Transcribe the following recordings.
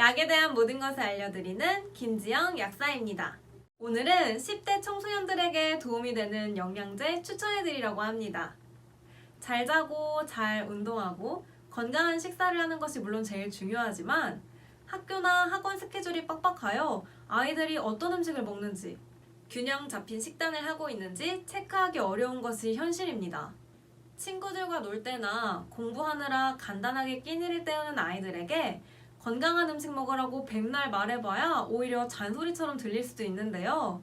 약에 대한 모든 것을 알려드리는 김지영 약사입니다. 오늘은 10대 청소년들에게 도움이 되는 영양제 추천해드리려고 합니다. 잘 자고 잘 운동하고 건강한 식사를 하는 것이 물론 제일 중요하지만 학교나 학원 스케줄이 빡빡하여 아이들이 어떤 음식을 먹는지 균형 잡힌 식단을 하고 있는지 체크하기 어려운 것이 현실입니다. 친구들과 놀 때나 공부하느라 간단하게 끼니를 때우는 아이들에게 건강한 음식 먹으라고 백날 말해봐야 오히려 잔소리처럼 들릴 수도 있는데요.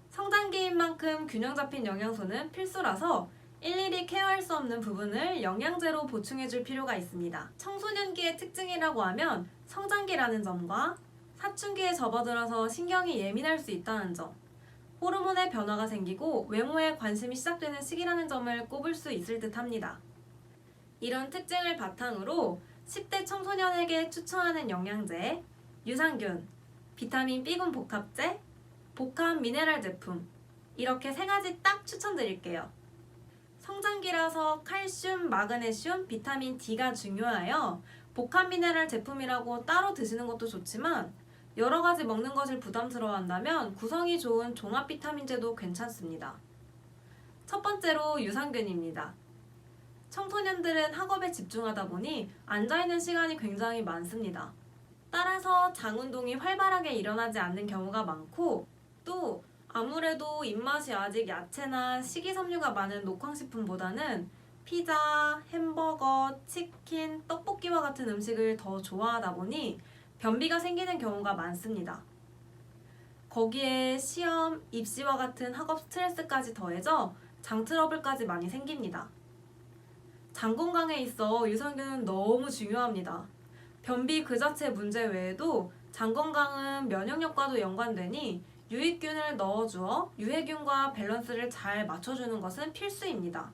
성장기인 만큼 균형 잡힌 영양소는 필수라서 일일이 케어할 수 없는 부분을 영양제로 보충해줄 필요가 있습니다. 청소년기의 특징이라고 하면 성장기라는 점과 사춘기에 접어들어서 신경이 예민할 수 있다는 점, 호르몬의 변화가 생기고 외모에 관심이 시작되는 시기라는 점을 꼽을 수 있을 듯 합니다. 이런 특징을 바탕으로 10대 청소년에게 추천하는 영양제, 유산균, 비타민 B군 복합제, 복합 미네랄 제품 이렇게 세 가지 딱 추천드릴게요. 성장기라서 칼슘, 마그네슘, 비타민 D가 중요하여 복합 미네랄 제품이라고 따로 드시는 것도 좋지만 여러 가지 먹는 것을 부담스러워한다면 구성이 좋은 종합 비타민제도 괜찮습니다. 첫 번째로 유산균입니다. 청소년들은 학업에 집중하다 보니 앉아있는 시간이 굉장히 많습니다. 따라서 장운동이 활발하게 일어나지 않는 경우가 많고 또 아무래도 입맛이 아직 야채나 식이섬유가 많은 녹황식품보다는 피자, 햄버거, 치킨, 떡볶이와 같은 음식을 더 좋아하다 보니 변비가 생기는 경우가 많습니다. 거기에 시험, 입시와 같은 학업 스트레스까지 더해져 장 트러블까지 많이 생깁니다. 장 건강에 있어 유산균은 너무 중요합니다. 변비 그 자체 문제 외에도 장 건강은 면역력과도 연관되니 유익균을 넣어주어 유해균과 밸런스를 잘 맞춰주는 것은 필수입니다.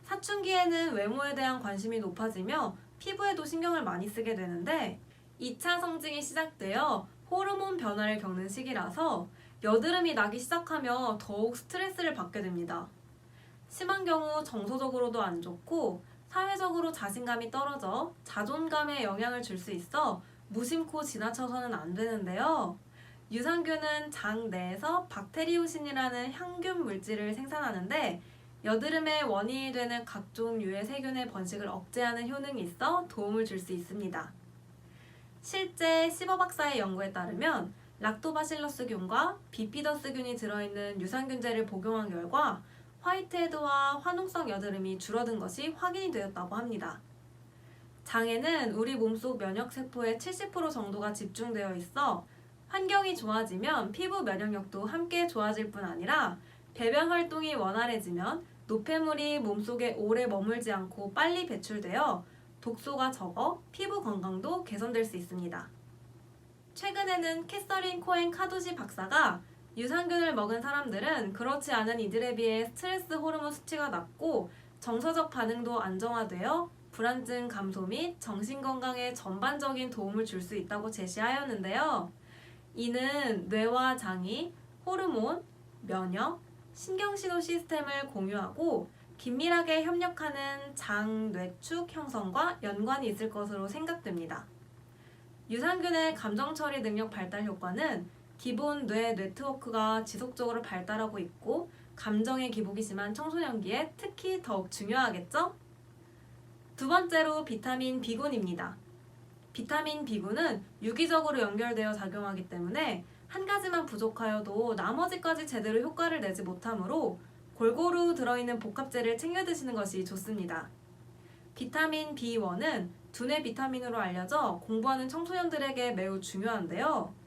사춘기에는 외모에 대한 관심이 높아지며 피부에도 신경을 많이 쓰게 되는데 2차 성징이 시작되어 호르몬 변화를 겪는 시기라서 여드름이 나기 시작하며 더욱 스트레스를 받게 됩니다. 심한 경우 정서적으로도 안 좋고 사회적으로 자신감이 떨어져 자존감에 영향을 줄 수 있어 무심코 지나쳐서는 안 되는데요. 유산균은 장 내에서 박테리오신이라는 향균 물질을 생산하는데 여드름의 원인이 되는 각종 유해 세균의 번식을 억제하는 효능이 있어 도움을 줄 수 있습니다. 실제 시버 박사의 연구에 따르면 락토바실러스균과 비피더스균이 들어있는 유산균제를 복용한 결과 화이트헤드와 화농성 여드름이 줄어든 것이 확인이 되었다고 합니다. 장에는 우리 몸속 면역세포의 70% 정도가 집중되어 있어 환경이 좋아지면 피부 면역력도 함께 좋아질 뿐 아니라 배변 활동이 원활해지면 노폐물이 몸속에 오래 머물지 않고 빨리 배출되어 독소가 적어 피부 건강도 개선될 수 있습니다. 최근에는 캐서린 코엔 카두시 박사가 유산균을 먹은 사람들은 그렇지 않은 이들에 비해 스트레스 호르몬 수치가 낮고 정서적 반응도 안정화되어 불안증 감소 및 정신건강에 전반적인 도움을 줄 수 있다고 제시하였는데요. 이는 뇌와 장이 호르몬, 면역, 신경신호 시스템을 공유하고 긴밀하게 협력하는 장 뇌축 형성과 연관이 있을 것으로 생각됩니다. 유산균의 감정처리 능력 발달 효과는 기본 뇌 네트워크가 지속적으로 발달하고 있고 감정의 기복이 심한 청소년기에 특히 더욱 중요하겠죠? 두 번째로 비타민 B군입니다. 비타민 B군은 유기적으로 연결되어 작용하기 때문에 한 가지만 부족하여도 나머지까지 제대로 효과를 내지 못하므로 골고루 들어있는 복합제를 챙겨 드시는 것이 좋습니다. 비타민 B1은 두뇌 비타민으로 알려져 공부하는 청소년들에게 매우 중요한데요.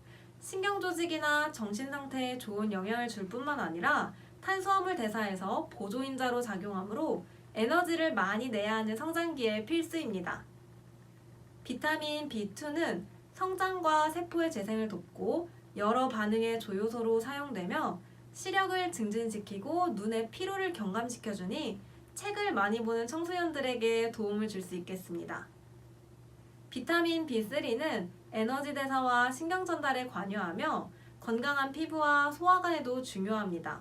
신경조직이나 정신상태에 좋은 영향을 줄 뿐만 아니라 탄수화물 대사에서 보조인자로 작용하므로 에너지를 많이 내야 하는 성장기에 필수입니다. 비타민 B2는 성장과 세포의 재생을 돕고 여러 반응의 조효소로 사용되며 시력을 증진시키고 눈의 피로를 경감시켜주니 책을 많이 보는 청소년들에게 도움을 줄 수 있겠습니다. 비타민 B3는 에너지 대사와 신경 전달에 관여하며 건강한 피부와 소화관에도 중요합니다.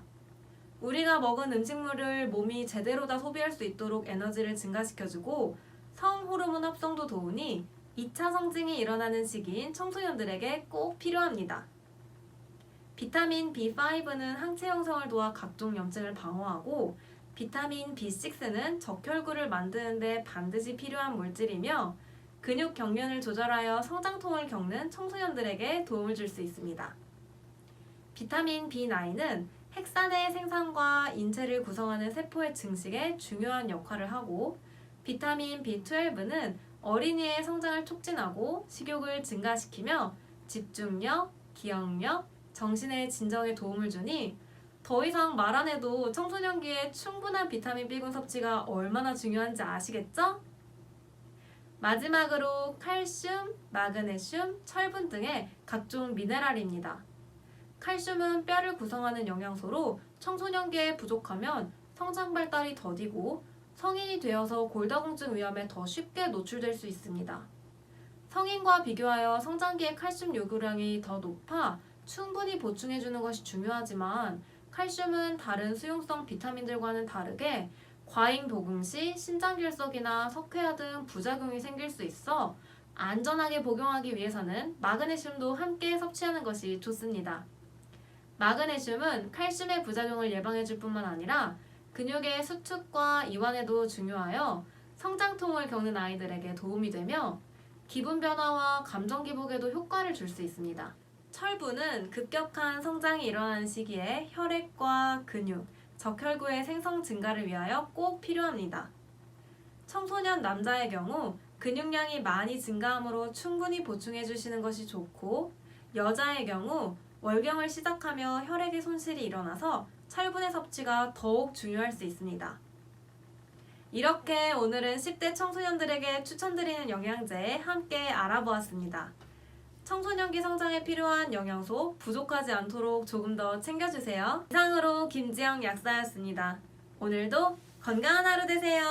우리가 먹은 음식물을 몸이 제대로 다 소비할 수 있도록 에너지를 증가시켜주고 성호르몬 합성도 도우니 2차 성징이 일어나는 시기인 청소년들에게 꼭 필요합니다. 비타민 B5는 항체 형성을 도와 각종 염증을 방어하고 비타민 B6는 적혈구를 만드는 데 반드시 필요한 물질이며 근육 경련을 조절하여 성장통을 겪는 청소년들에게 도움을 줄 수 있습니다. 비타민 B9은 핵산의 생산과 인체를 구성하는 세포의 증식에 중요한 역할을 하고 비타민 B12는 어린이의 성장을 촉진하고 식욕을 증가시키며 집중력, 기억력, 정신의 진정에 도움을 주니 더 이상 말 안 해도 청소년기에 충분한 비타민 B군 섭취가 얼마나 중요한지 아시겠죠? 마지막으로 칼슘, 마그네슘, 철분 등의 각종 미네랄입니다. 칼슘은 뼈를 구성하는 영양소로 청소년기에 부족하면 성장 발달이 더디고 성인이 되어서 골다공증 위험에 더 쉽게 노출될 수 있습니다. 성인과 비교하여 성장기의 칼슘 요구량이 더 높아 충분히 보충해주는 것이 중요하지만 칼슘은 다른 수용성 비타민들과는 다르게 과잉 복용 시 신장결석이나 석회화 등 부작용이 생길 수 있어 안전하게 복용하기 위해서는 마그네슘도 함께 섭취하는 것이 좋습니다. 마그네슘은 칼슘의 부작용을 예방해줄 뿐만 아니라 근육의 수축과 이완에도 중요하여 성장통을 겪는 아이들에게 도움이 되며 기분 변화와 감정 기복에도 효과를 줄 수 있습니다. 철분은 급격한 성장이 일어나는 시기에 혈액과 근육, 적혈구의 생성 증가를 위하여 꼭 필요합니다. 청소년 남자의 경우 근육량이 많이 증가하므로 충분히 보충해 주시는 것이 좋고 여자의 경우 월경을 시작하며 혈액의 손실이 일어나서 철분의 섭취가 더욱 중요할 수 있습니다. 이렇게 오늘은 10대 청소년들에게 추천드리는 영양제 함께 알아보았습니다. 청소년기 성장에 필요한 영양소 부족하지 않도록 조금 더 챙겨주세요. 이상으로 김지영 약사였습니다. 오늘도 건강한 하루 되세요.